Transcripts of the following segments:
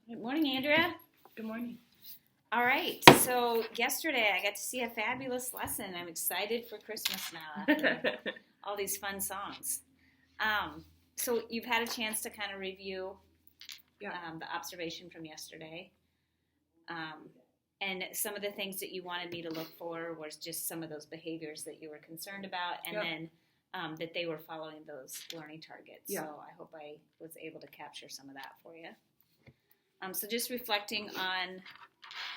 Good morning, Andrea. Good morning. All right, so yesterday I got to see a fabulous lesson. I'm excited for Christmas now after all these fun songs. So you've had a chance to kind of review the observation from yesterday. And some of the things that you wanted me to look for was just some of those behaviors that you were concerned about, and then that they were following those learning targets. So I hope I was able to capture some of that for you. So just reflecting on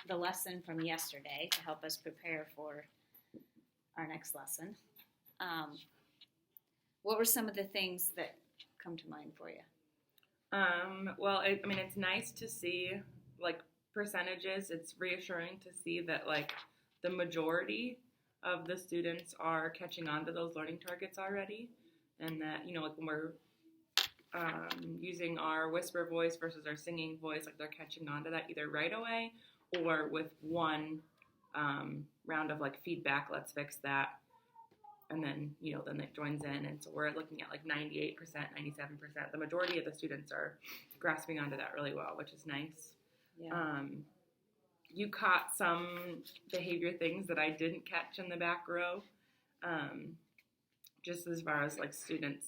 the lesson from yesterday to help us prepare for our next lesson. What were some of the things that come to mind for you? It's nice to see, percentages. It's reassuring to see that, the majority of the students are catching on to those learning targets already. And that, when we're using our whisper voice versus our singing voice, they're catching on to that either right away or with one round of feedback, let's fix that, and then then it joins in, and so we're looking at 98%, 97%. The majority of the students are grasping onto that really well, which is nice. You caught some behavior things that I didn't catch in the back row, just as far as students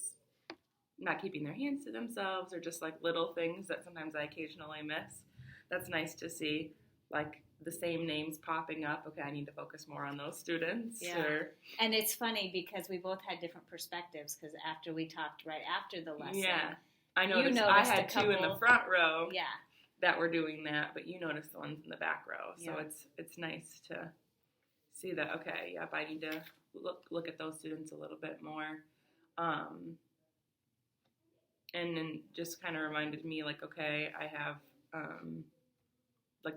not keeping their hands to themselves, or just little things that sometimes I occasionally miss. That's nice to see, the same names popping up. Okay, I need to focus more on those students. And it's funny because we both had different perspectives, because after we talked right after the lesson, I noticed I had two in the front row that were doing that, but you noticed the ones in the back row. So it's nice to see that, okay, I need to look at those students a little bit more. And then just kind of reminded me, okay, I have,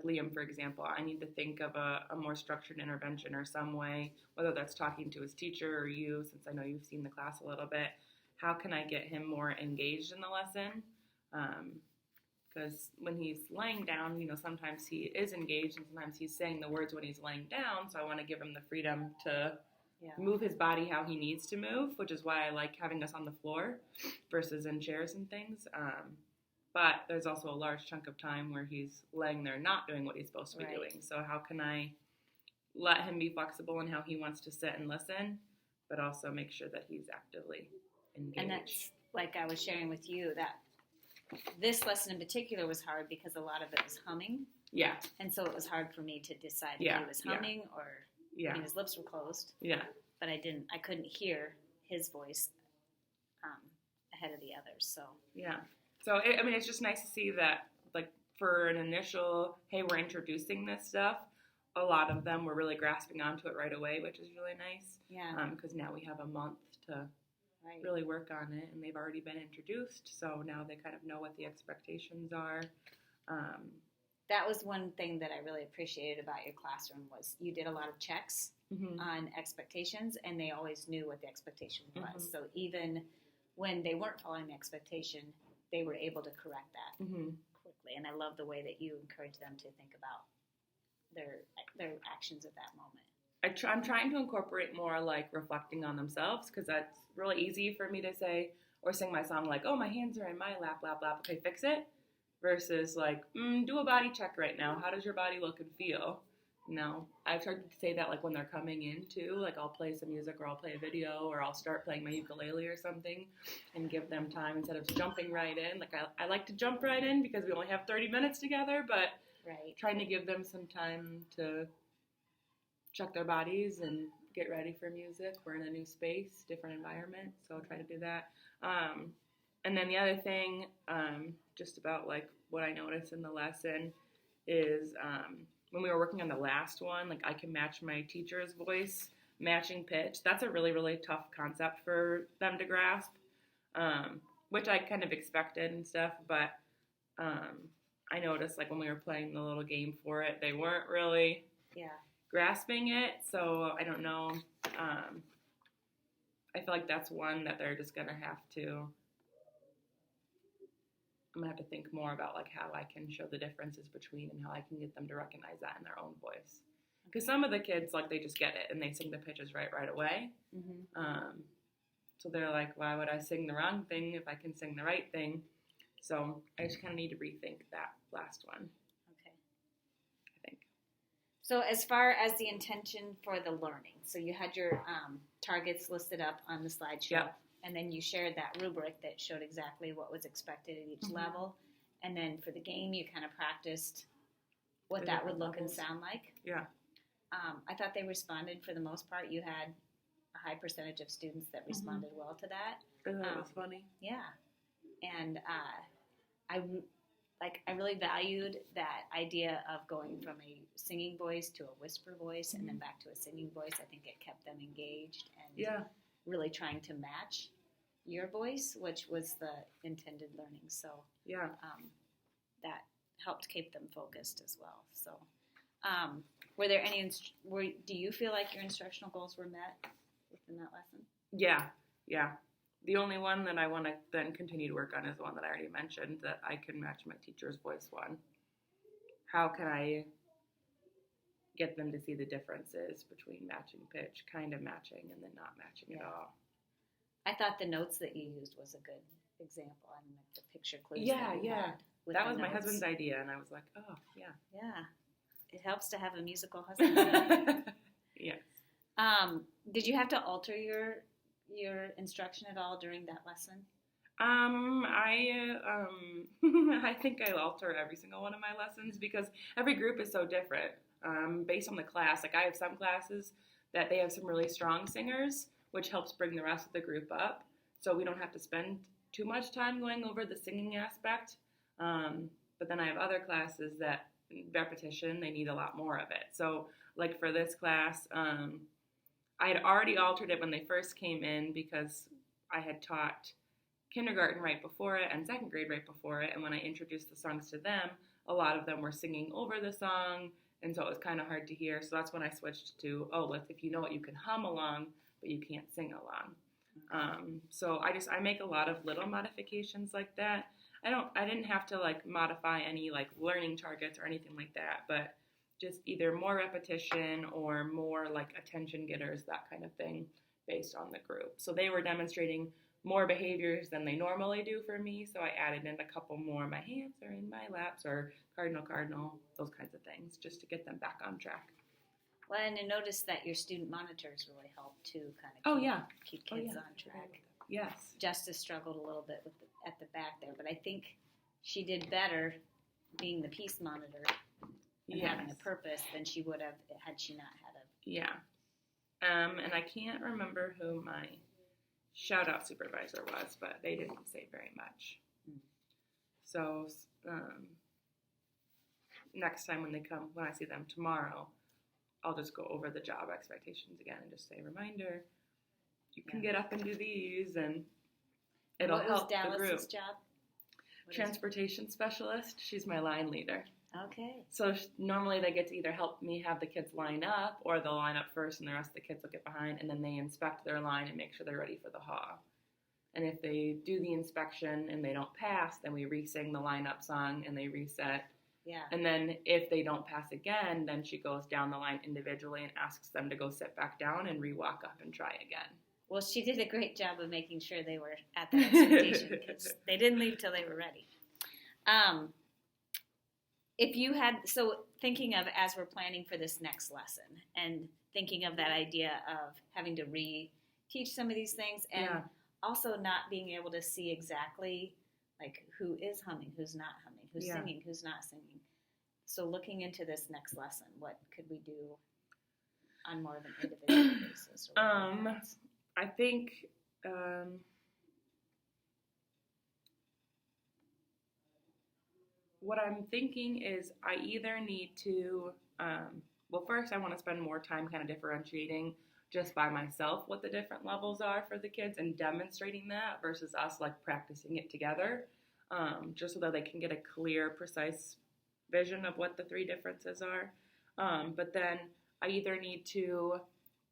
Liam, for example, I need to think of a more structured intervention or some way, whether that's talking to his teacher or you, since I know you've seen the class a little bit. How can I get him more engaged in the lesson? Because when he's laying down, sometimes he is engaged and sometimes he's saying the words when he's laying down, so I want to give him the freedom to move his body how he needs to move, which is why I like having us on the floor versus in chairs and things. But there's also a large chunk of time where he's laying there not doing what he's supposed to be doing. So how can I let him be flexible in how he wants to sit and listen, but also make sure that he's actively engaged? And that's, like I was sharing with you, that this lesson in particular was hard because a lot of it was humming. Yeah. And so it was hard for me to decide if he was humming or... I mean, his lips were closed. Yeah. But I couldn't hear his voice ahead of the others. So. Yeah. So, it's just nice to see that, for an initial, hey, we're introducing this stuff, a lot of them were really grasping onto it right away, which is really nice. Yeah. Because now we have a month to really work on it, and they've already been introduced, so now they kind of know what the expectations are. That was one thing that I really appreciated about your classroom was you did a lot of checks on expectations, and they always knew what the expectation was. So even when they weren't following the expectation, they were able to correct that quickly. And I love the way that you encourage them to think about their actions at that moment. I'm trying to incorporate more reflecting on themselves, because that's really easy for me to say or sing my song oh, my hands are in my lap, lap, lap. Okay, fix it. Versus do a body check right now. How does your body look and feel? No, I've started to say that when they're coming in too. I'll play some music or I'll play a video or I'll start playing my ukulele or something and give them time instead of jumping right in. I like to jump right in because we only have 30 minutes together, but trying to give them some time to check their bodies and get ready for music. We're in a new space, different environment, so I'll try to do that. And then the other thing, just about what I noticed in the lesson is when we were working on the last one, I can match my teacher's voice, matching pitch. That's a really, really tough concept for them to grasp, which I kind of expected and stuff. But I noticed when we were playing the little game for it, they weren't really grasping it. So I don't know. I feel that's one that they're just going to have to... I'm going to have to think more about how I can show the differences between and how I can get them to recognize that in their own voice. Because some of the kids, they just get it and they sing the pitches right away. So they're why would I sing the wrong thing if I can sing the right thing? So I just kind of need to rethink that last one. Okay. I think. So as far as the intention for the learning, so you had your targets listed up on the slideshow, Yep. and then you shared that rubric that showed exactly what was expected at each level, and then for the game you kind of practiced what that would look and sound like. Yeah. I thought they responded for the most part. You had a high percentage of students that responded well to that. That was funny. Yeah, and I really valued that idea of going from a singing voice to a whisper voice and then back to a singing voice. I think it kept them engaged and really trying to match your voice, which was the intended learning. So that helped keep them focused as well. So were there any, do you feel like your instructional goals were met within that lesson? Yeah. The only one that I want to then continue to work on is the one that I already mentioned, that I can match my teacher's voice one. How can I get them to see the differences between matching pitch, kind of matching, and then not matching at all? I thought the notes that you used was a good example. I mean, like the picture clues. Yeah. That was my notes. husband's idea, and I was like, oh, yeah. Yeah. It helps to have a musical husband. Yes. Did you have to alter your instruction at all during that lesson? I think I alter every single one of my lessons because every group is so different. Based on the class, like I have some classes that they have some really strong singers, which helps bring the rest of the group up. So we don't have to spend too much time going over the singing aspect. But then I have other classes that repetition, they need a lot more of it. So like for this class, I had already altered it when they first came in because I had taught kindergarten right before it and second grade right before it. And when I introduced the songs to them, a lot of them were singing over the song. And so it was kind of hard to hear. So that's when I switched to, if you know it, you can hum along, but you can't sing along. So I make a lot of little modifications like that. I didn't have to like modify any like learning targets or anything like that, but just either more repetition or more like attention getters, that kind of thing, based on the group. So they were demonstrating more behaviors than they normally do for me, so I added in a couple more, my hands are in my laps, or cardinal, those kinds of things, just to get them back on track. Well, and I noticed that your student monitors really helped to kind of keep kids on track. Yes. Justice struggled a little bit at the back there, but I think she did better being the piece monitor and having a purpose than she would have had she not had a... Yeah. And I can't remember who my shout-out supervisor was, but they didn't say very much. So next time when I see them tomorrow, I'll just go over the job expectations again and just say, reminder, you can get up and do these, and it'll help the group. What was Dallas's job? Transportation specialist. She's my line leader. Okay. So normally they get to either help me have the kids line up, or they'll line up first and the rest of the kids will get behind, and then they inspect their line and make sure they're ready for the haw. And if they do the inspection and they don't pass, then we re-sing the lineup song and they reset. Yeah. And then if they don't pass again, then she goes down the line individually and asks them to go sit back down and re-walk up and try again. Well, she did a great job of making sure they were at that expectation because they didn't leave till they were ready. If you had, so thinking of as we're planning for this next lesson and thinking of that idea of having to re-teach some of these things and also not being able to see exactly like who is humming, who's not humming, who's singing, who's not singing. So looking into this next lesson, what could we do on more of an individual basis? I think what I'm thinking is I either need to, first I want to spend more time kind of differentiating just by myself what the different levels are for the kids and demonstrating that versus us like practicing it together, just so that they can get a clear, precise vision of what the three differences are. But then I either need to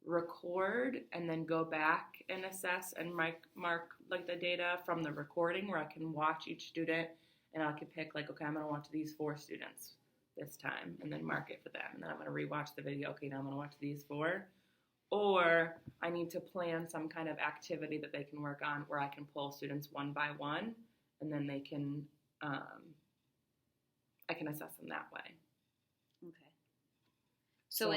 record and then go back and assess and mark like the data from the recording where I can watch each student and I can pick like, okay, I'm going to watch these 4 students this time and then mark it for them. And then I'm going to rewatch the video. Okay, now I'm going to watch these 4. Or I need to plan some kind of activity that they can work on where I can pull students one by one and then they can I can assess them that way. Okay. So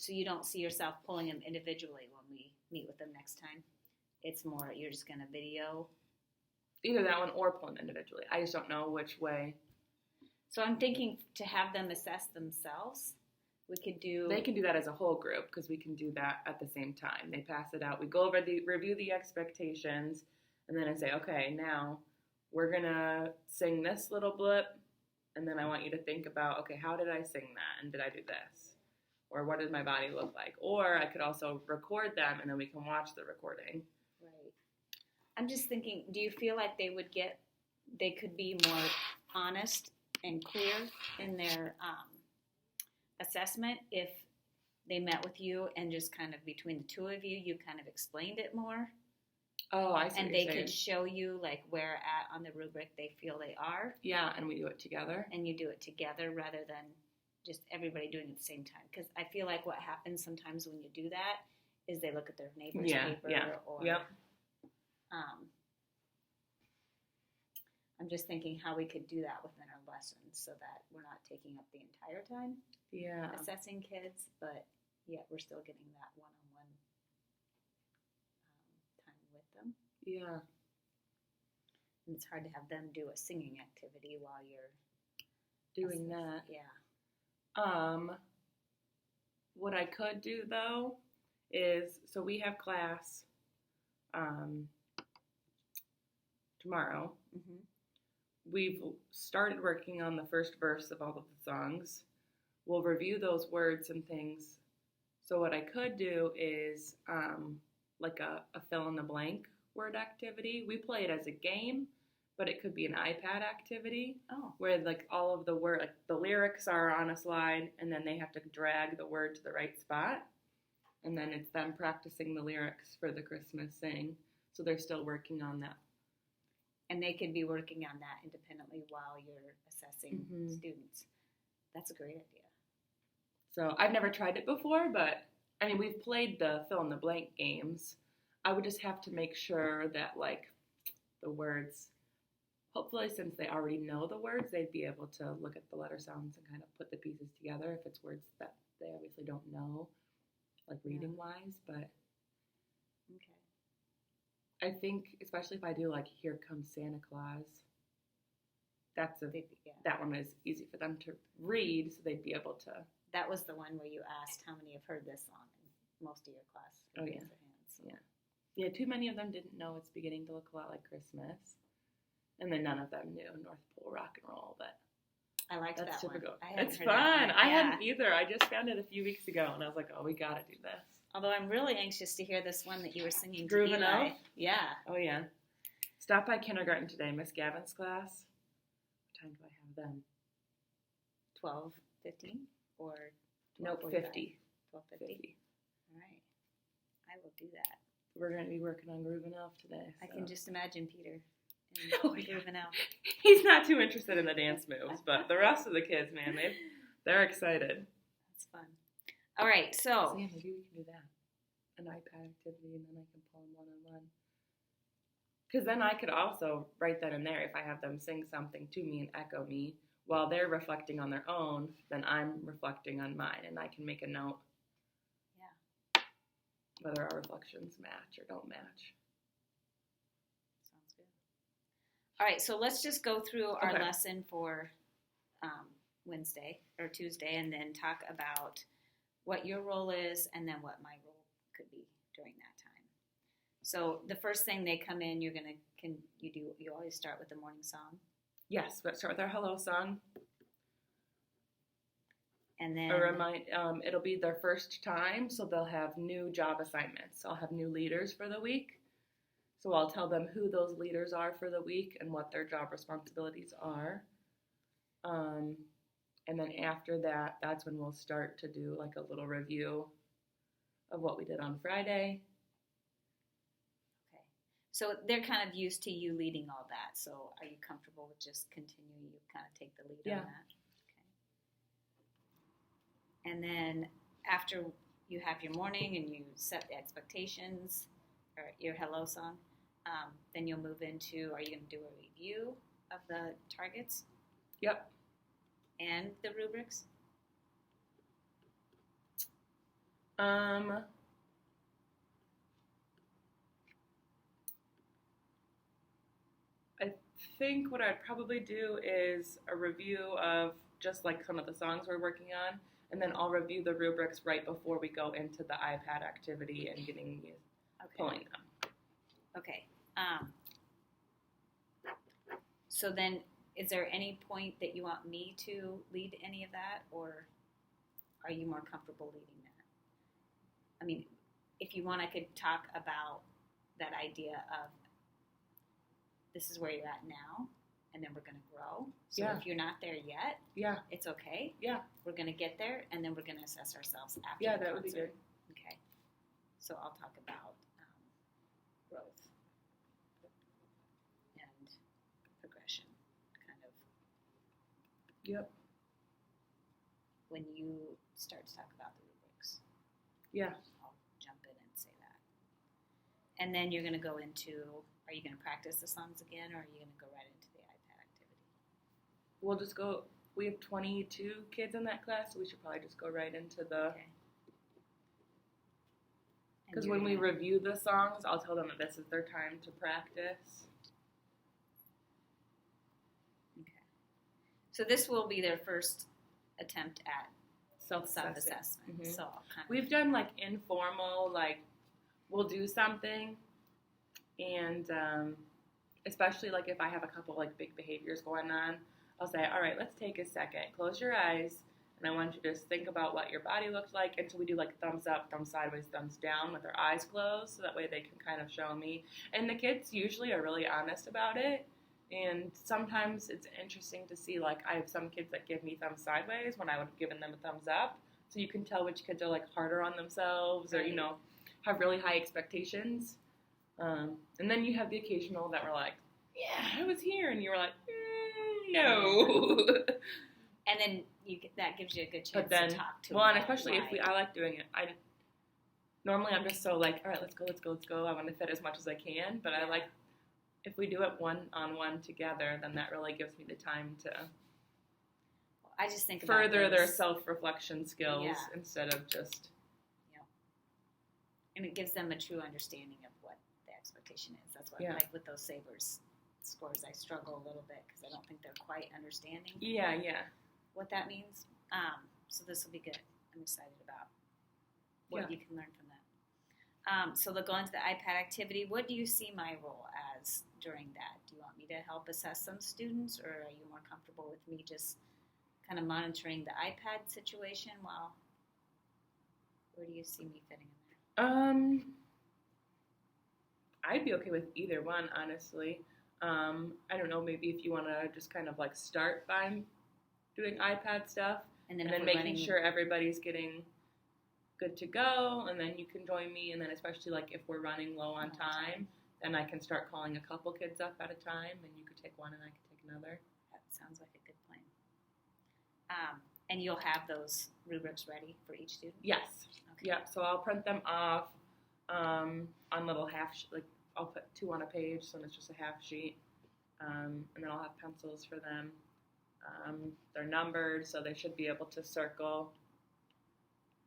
you don't see yourself pulling them individually when we meet with them next time. It's more you're just gonna video. Either that one or pull them individually. I just don't know which way. So I'm thinking to have them assess themselves. They can do that as a whole group because we can do that at the same time. They pass it out. We go over review the expectations, and then I say, okay, now we're gonna sing this little blip, and then I want you to think about, okay, how did I sing that, and did I do this, or what did my body look like? Or I could also record them, and then we can watch the recording. Right. I'm just thinking, do you feel like they could be more honest and clear in their assessment if they met with you and just kind of between the two of you, you kind of explained it more? Oh, I see. And they could show you like where at on the rubric they feel they are. Yeah, and we do it together. And you do it together rather than just everybody doing it at the same time. Because I feel like what happens sometimes when you do that is they look at their neighbor's paper or. Yep. I'm just thinking how we could do that within our lessons so that we're not taking up the entire time assessing kids, but yet we're still getting that one-on-one time with them. Yeah. And it's hard to have them do a singing activity while you're doing that. Yeah. What I could do though is, so we have class tomorrow. Mm-hmm. We've started working on the first verse of all of the songs. We'll review those words and things. So what I could do is like a fill-in-the-blank word activity. We play it as a game, but it could be an iPad activity where like all of the the lyrics are on a slide, and then they have to drag the word to the right spot. And then it's them practicing the lyrics for the Christmas sing. So they're still working on that. And they could be working on that independently while you're assessing students. That's a great idea. So I've never tried it before, but I mean, we've played the fill-in-the-blank games. I would just have to make sure that like the words, hopefully since they already know the words, they'd be able to look at the letter sounds and kind of put the pieces together if it's words that they obviously don't know, like reading-wise, but... Okay. I think, especially if I do like "Here Comes Santa Claus," that one is easy for them to read, so they'd be able to. That was the one where you asked how many have heard this song, and most of your class. Oh yeah, yeah. Too many of them didn't know it's beginning to look a lot like Christmas, and then none of them knew North Pole Rock and Roll. But I liked that's that typical. one. It's fun. I hadn't either. I just found it a few weeks ago, and I was like, "Oh, we got to do this." Although I'm really anxious to hear this one that you were singing to Groovin' Eli. Elf? Yeah. Oh, yeah. Stop by kindergarten today, Miss Gavin's class. What time do I have them? 12:15 or 12:45? Nope, 50. 12:50. All right. I will do that. We're going to be working on Groovin' Elf today. I can just imagine Peter Groovin' Elf. He's not too interested in the dance moves, but the rest of the kids, man, they're excited. That's fun. All right, so yeah, maybe we can do that. An iPad activity, and then I can pull them one-on-one. Because then I could also write that in there. If I have them sing something to me and echo me, while they're reflecting on their own, then I'm reflecting on mine, and I can make a note. Yeah. Whether our reflections match or don't match. Sounds good. All right, so let's just go through our lesson for Wednesday or Tuesday, and then talk about what your role is, and then what my role could be during that time. So the first thing they come in, you always start with the morning song? Yes, let's start with our hello song. And then it'll be their first time, so they'll have new job assignments. I'll have new leaders for the week. So I'll tell them who those leaders are for the week and what their job responsibilities are. And then after that, that's when we'll start to do like a little review of what we did on Friday. Okay. So they're kind of used to you leading all that. So are you comfortable with just continuing? You kind of take the lead on that? Okay. And then after you have your morning and you set the expectations or your hello song, then you'll move into, are you going to do a review of the targets Yep. and the rubrics? I think what I'd probably do is a review of just like some of the songs we're working on, and then I'll review the rubrics right before we go into the iPad activity and pulling them. Okay. So then, is there any point that you want me to lead any of that, or are you more comfortable leading that? I mean, if you want, I could talk about that idea of this is where you're at now, and then we're going to grow. So if you're not there yet, it's okay. Yeah. We're going to get there, and then we're going to assess ourselves after Yeah, the that would be good. Okay. So I'll talk about growth and progression, kind of. Yep. When you start to talk about the rubrics. Yeah. I'll jump in and say that. And then you're going to go into, are you going to practice the songs again, or are you going to go right into the iPad activity? We'll just go, we have 22 kids in that class, so we should probably just go right into the, because when we review the songs, I'll tell them that this is their time to practice. Okay. So this will be their first attempt at self-assessment. Mm-hmm. So I'll kind of, we've done like informal, like we'll do something, and especially like if I have a couple like big behaviors going on, I'll say, all right, let's take a second, close your eyes, and I want you to just think about what your body looks like until we do like thumbs up, thumbs sideways, thumbs down with our eyes closed, so that way they can kind of show me. And the kids usually are really honest about it. And sometimes it's interesting to see, like, I have some kids that give me thumbs sideways when I would have given them a thumbs up. So you can tell which kids are, like, harder on themselves or, you know, have really high expectations. And then you have the occasional that were like, yeah, I was here. And you were like, no. And then that gives you a good chance to talk to them. Well, and especially if I like doing it. Normally I'm just so like, all right, let's go. I want to fit as much as I can. But I like, if we do it one-on-one together, then that really gives me the time to I just think further their self-reflection skills instead of just... And it gives them a true understanding of what the expectation is. That's why, like with those Sabres scores, I struggle a little bit because I don't think they're quite understanding what that means. So this will be good. I'm excited about what you can learn from that. So they'll go into the iPad activity. What do you see my role as during that? Do you want me to help assess some students, or are you more comfortable with me just kind of monitoring the iPad situation while, where do you see me fitting in there? I'd be okay with either one, honestly. I don't know, maybe if you want to just kind of like start by doing iPad stuff and then making sure everybody's getting good to go, and then you can join me, and then especially like if we're running low on time, then I can start calling a couple kids up at a time, and you could take one and I could take another. That sounds like a good plan. And you'll have those rubrics ready for each student? Yes. Okay. Yeah, so I'll print them off on little I'll put 2 on a page, so it's just a half sheet. And then I'll have pencils for them. They're numbered, so they should be able to circle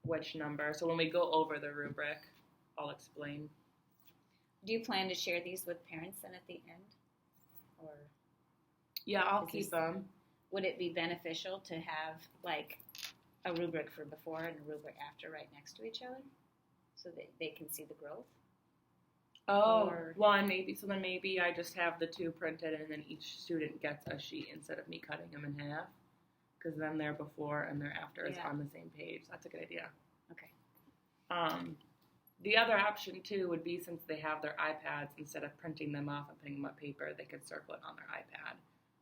which number. So when we go over the rubric, I'll explain. Do you plan to share these with parents then at the end? Or yeah, I'll keep them. Would it be beneficial to have like a rubric for before and a rubric after right next to each other so that they can see the growth? Oh, one maybe. So then maybe I just have the 2 printed, and then each student gets a sheet instead of me cutting them in half. Because then their before and their after is on the same page. That's a good idea. Okay. The other option too would be, since they have their iPads, instead of printing them off and putting them on paper, they could circle it on their iPad,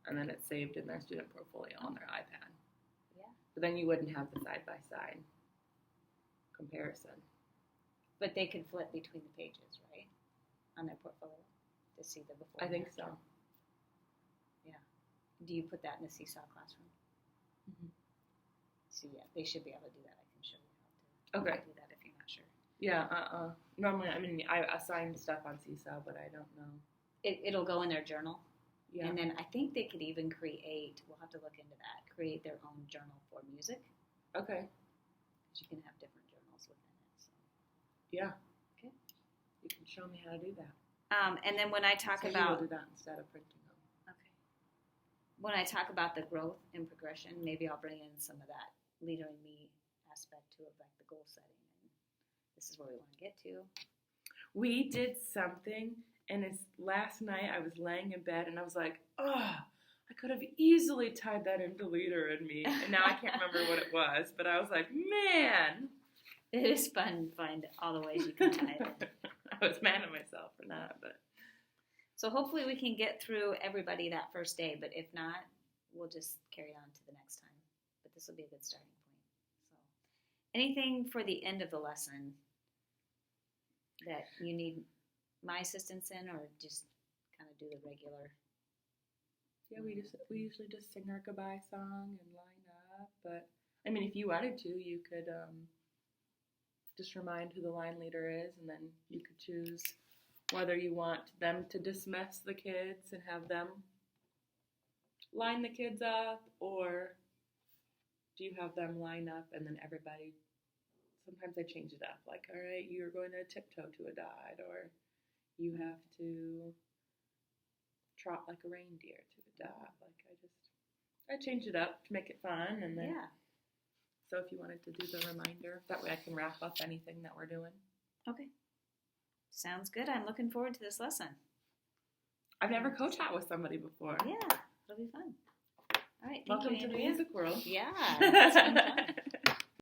and then it's saved in their student portfolio on their iPad. Yeah. But then you wouldn't have the side-by-side comparison. But they could flip between the pages, right? On their portfolio to see the before. I think so. Yeah. Do you put that in the Seesaw classroom? Mm-hmm. So yeah, they should be able to do that. I can show you how to do that if you're not sure. Yeah. Normally, I mean, I assign stuff on Seesaw, but I don't know. It'll go in their journal. Yeah. And then I think they could even create, we'll have to look into that, create their own journal for music. Okay. Because you can have different journals within it. So. Yeah. Okay. You can show me how to do that. And then when I talk so about... you will do that instead of printing them. Okay. When I talk about the growth and progression, maybe I'll bring in some of that leader in me aspect too, of like the goal setting. And this is where we want to get to. We did something, and last night I was laying in bed, and I was like, oh, I could have easily tied that into leader in me. And now I can't remember what it was, but I was like, man. It is fun to find all the ways you can tie it. I was mad at myself for that, but. So hopefully we can get through everybody that first day, but if not, we'll just carry on to the next time. But this will be a good starting point. So, anything for the end of the lesson that you need my assistance in, or just kind of do the regular? Yeah, we usually just sing our goodbye song and line up. But I mean, if you wanted to, you could just remind who the line leader is, and then you could choose whether you want them to dismiss the kids and have them line the kids up, or do you have them line up and then everybody, sometimes I change it up, like, all right, you're going to tiptoe to a dot, or you have to trot like a reindeer to a dot. Like, I change it up to make it fun, and then, Yeah. So if you wanted to do the reminder, that way I can wrap up anything that we're doing. Okay. Sounds good. I'm looking forward to this lesson. I've never co-taught with somebody before. Yeah, it'll be fun. All right. Thank Welcome you, to the Andrea. music world. Yeah, it's been fun.